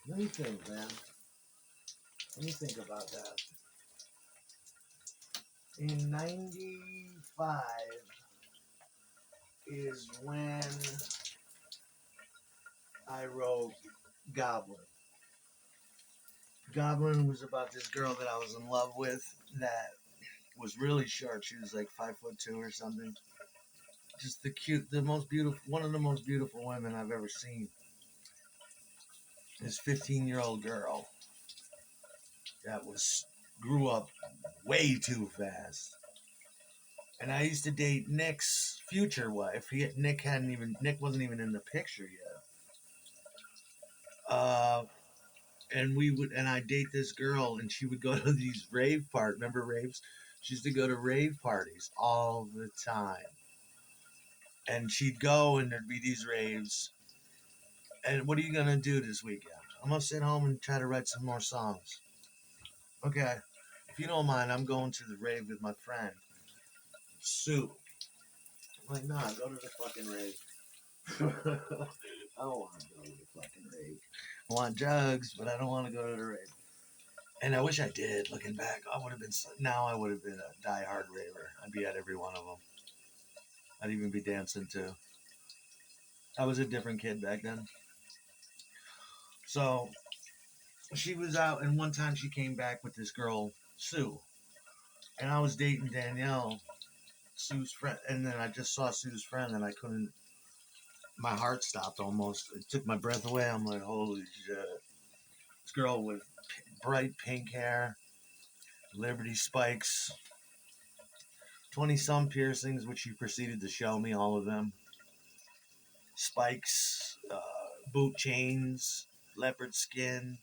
Let me think, man. Let me think about that. In 95 is when I wrote Goblin. Goblin was about this girl that I was in love with that was really short. She was like 5'2" or something. Just the most beautiful, one of the most beautiful women I've ever seen. This 15-year-old girl that was grew up way too fast. And I used to date Nick's future wife. Nick wasn't even in the picture yet. And I date this girl, and she would go to these rave parties. Remember raves? She used to go to rave parties all the time, and she'd go, and there'd be these raves. And what are you gonna do this weekend? I'm gonna sit home and try to write some more songs. Okay, if you don't mind, I'm going to the rave with my friend Sue. I'm like, nah, go to the fucking rave. I don't want to go to the fucking rave. I want drugs, but I don't want to go to the rave. And I wish I did. Looking back, I would have been a diehard raver. I'd be at every one of them. I'd even be dancing too. I was a different kid back then. So she was out, and one time she came back with this girl Sue, and I was dating Danielle, Sue's friend, and then I just saw Sue's friend, and I couldn't. My heart stopped almost. It took my breath away. I'm like, holy shit! This girl with bright pink hair, Liberty spikes, 20 some piercings, which she proceeded to show me all of them. Spikes, boot chains, leopard skin,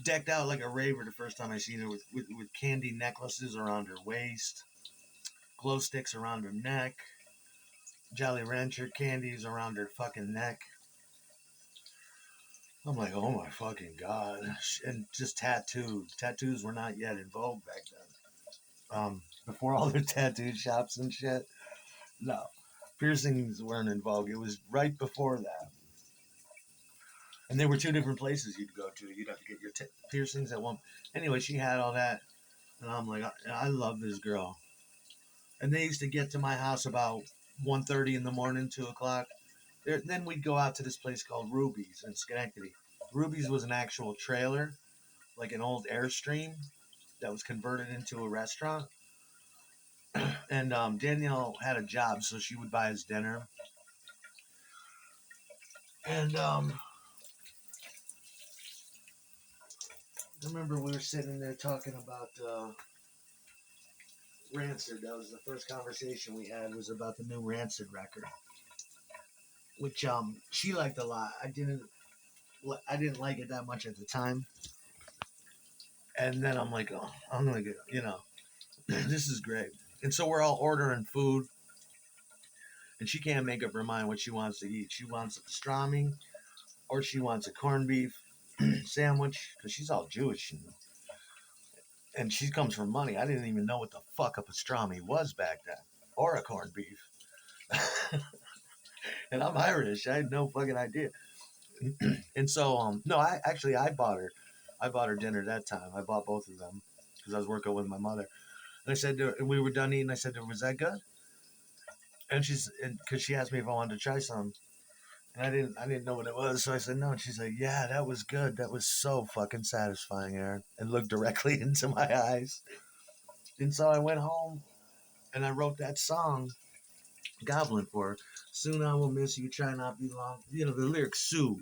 decked out like a raver the first time I seen her with candy necklaces around her waist, glow sticks around her neck, Jolly Rancher candies around her fucking neck. I'm like, oh my fucking god. And just tattoos. Tattoos were not yet in vogue back then. Before all the tattoo shops and shit. No. Piercings weren't in vogue. It was right before that. And there were two different places you'd go to. You'd have to get your piercings at one. Anyway, she had all that, and I'm like, I love this girl. And they used to get to my house about 1:30 in the morning, 2 o'clock. Then we'd go out to this place called Ruby's in Schenectady. Ruby's was an actual trailer, like an old Airstream that was converted into a restaurant. And Danielle had a job, so she would buy us dinner. And I remember we were sitting there talking about Rancid. That was the first conversation we had, was about the new Rancid record, which she liked a lot. I didn't like it that much at the time, and then I'm like, oh, I'm gonna get, this is great. And so we're all ordering food, and she can't make up her mind what she wants to eat. She wants a pastrami, or she wants a corned beef sandwich, because she's all Jewish, and she comes from money. I didn't even know what the fuck a pastrami was back then, or a corned beef. And I'm Irish. I had no fucking idea. And so, no, I bought her dinner that time. I bought both of them because I was working with my mother. And I said to her, and we were done eating. I said to her, "Was that good?" And because she asked me if I wanted to try some, and I didn't know what it was, so I said no. And she's like, "Yeah, that was good. That was so fucking satisfying, Aaron." And looked directly into my eyes. And so I went home and I wrote that song, Goblin, for her. Soon I will miss you. Try not be long. The lyrics Sue,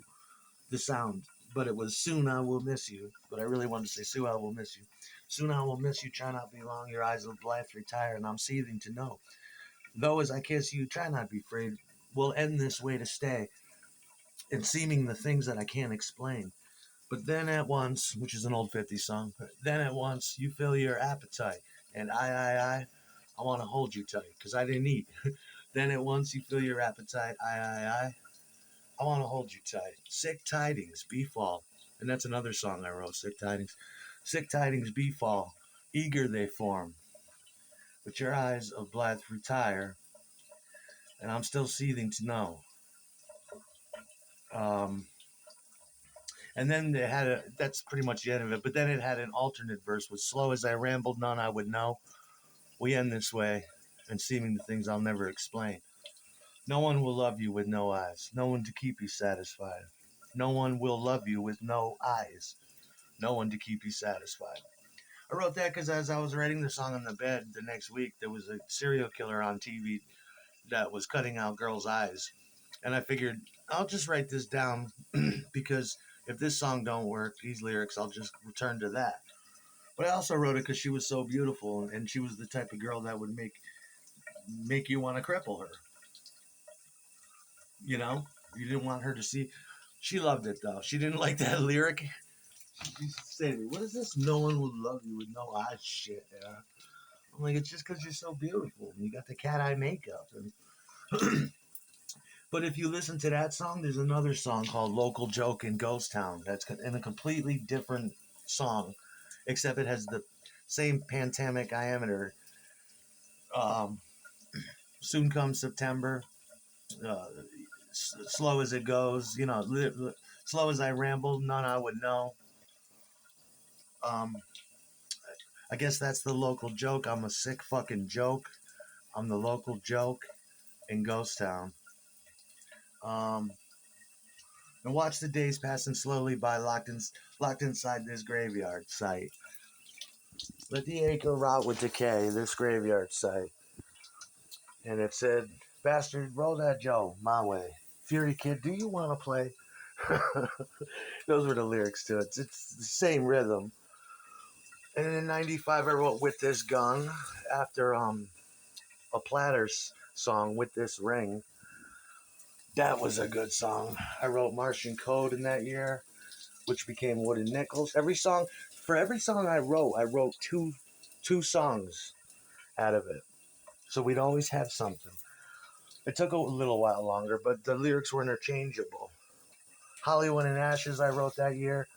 the sound, but it was soon I will miss you. But I really wanted to say Sue, I will miss you. Soon I will miss you. Try not be long. Your eyes will blithe retire, and I'm seething to know. Though as I kiss you, try not be afraid. We'll end this way to stay, and seeming the things that I can't explain. But then at once, which is an old 50s song, then at once you feel your appetite, and I want to hold you tight because I didn't eat. Then at once you feel your appetite, I want to hold you tight. Sick tidings befall. And that's another song I wrote, Sick Tidings. Sick tidings befall. Eager they form. But your eyes of blithe retire. And I'm still seething to know. Um, And then it had that's pretty much the end of it. But then it had an alternate verse with slow as I rambled, none I would know. We end this way, and seeming the things I'll never explain. No one will love you with no eyes, no one to keep you satisfied. No one will love you with no eyes, no one to keep you satisfied. I wrote that because as I was writing the song in the bed the next week, there was a serial killer on TV that was cutting out girls' eyes. And I figured I'll just write this down because if this song don't work, these lyrics, I'll just return to that. But I also wrote it because she was so beautiful, and she was the type of girl that would make you want to cripple her. You know, you didn't want her to see. She loved it though. She didn't like that lyric. She used to say to me, "What is this? No one will love you with no eyes shit." Yeah. I'm like, it's just because you're so beautiful and you got the cat eye makeup. And but if you listen to that song, there's another song called "Local Joke in Ghost Town" that's in a completely different song, except it has the same pentameter diameter. Um, Soon comes September. Uh, Slow as it goes, slow as I ramble, none I would know. Um, I guess that's the local joke. I'm a sick fucking joke. I'm the local joke in Ghost Town. Um, and watch the days passing slowly by, locked inside this graveyard site. Let the acre rot with decay, this graveyard site. And it said, "Bastard, roll that Joe my way. Fury Kid, do you want to play?" Those were the lyrics to it. It's the same rhythm. And in '95, I wrote "With This Gun" after a Platters song, "With This Ring." That was a good song. I wrote "Martian Code" in that year, which became "Wooden Nickels." For every song I wrote two songs out of it. So we'd always have something. It took a little while longer, but the lyrics were interchangeable. "Hollywood and Ashes" I wrote that year,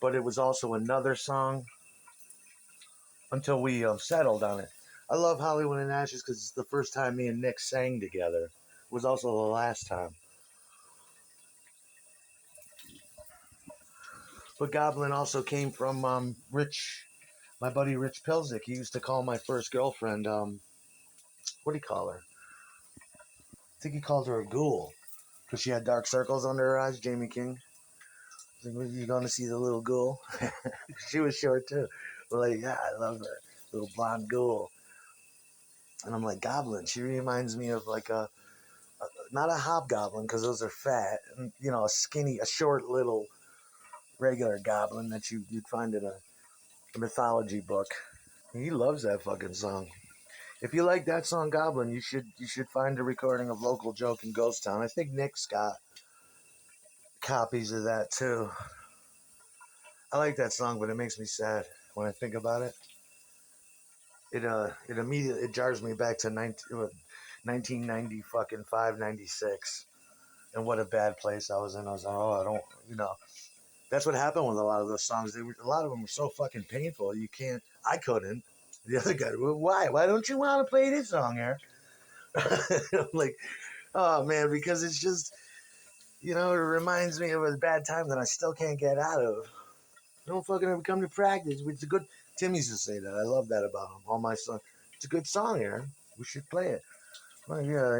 but it was also another song until we settled on it. I love "Hollywood and Ashes" because it's the first time me and Nick sang together. It was also the last time. But Goblin also came from Rich, my buddy Rich Pilzik. He used to call my first girlfriend, what do you call her? I think he called her a ghoul because she had dark circles under her eyes, Jamie King. He's like, "You going to see the little ghoul?" She was short too. We're like, "Yeah, I love her. Little blonde ghoul." And I'm like, "Goblin." She reminds me of like not a hobgoblin because those are fat, and a short little regular goblin that you'd find in a mythology book. He loves that fucking song. If you like that song, Goblin, you should find a recording of "Local Joke" in Ghost Town. I think Nick's got copies of that too. I like that song, but it makes me sad when I think about it. It immediately it jars me back to 1990 fucking 596, and what a bad place I was in. I was like, oh, I don't, that's what happened with a lot of those songs. A lot of them were so fucking painful. You can't. I couldn't. The other guy, "Well, why? Why don't you want to play this song here?" I'm like, oh man, because it's just, it reminds me of a bad time that I still can't get out of. Don't fucking ever come to practice. It's a good. Tim used to say that. I love that about him. All my songs. It's a good song, Aaron. We should play it. Well, yeah,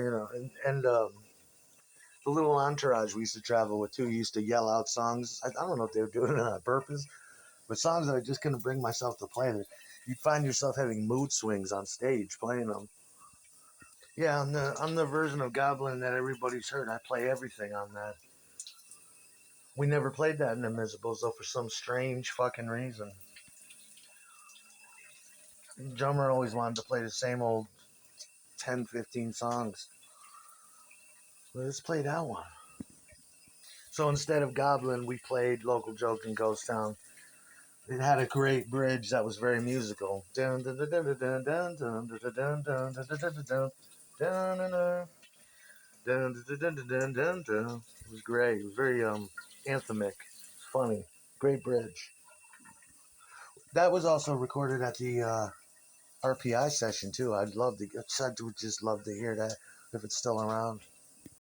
and the little entourage we used to travel with too used to yell out songs. I don't know if they were doing it on purpose, but songs that I just couldn't bring myself to play. You'd find yourself having mood swings on stage playing them. Yeah, I'm the version of Goblin that everybody's heard. I play everything on that. We never played that in Invisibles though for some strange fucking reason. Drummer always wanted to play the same old 10, 15 songs. Let's play that one. So instead of Goblin, we played Local Joke in Ghost Town. It had a great bridge that was very musical. It was great. It was very anthemic. Funny. Great bridge. That was also recorded at the RPI session too. I'd would just love to hear that if it's still around.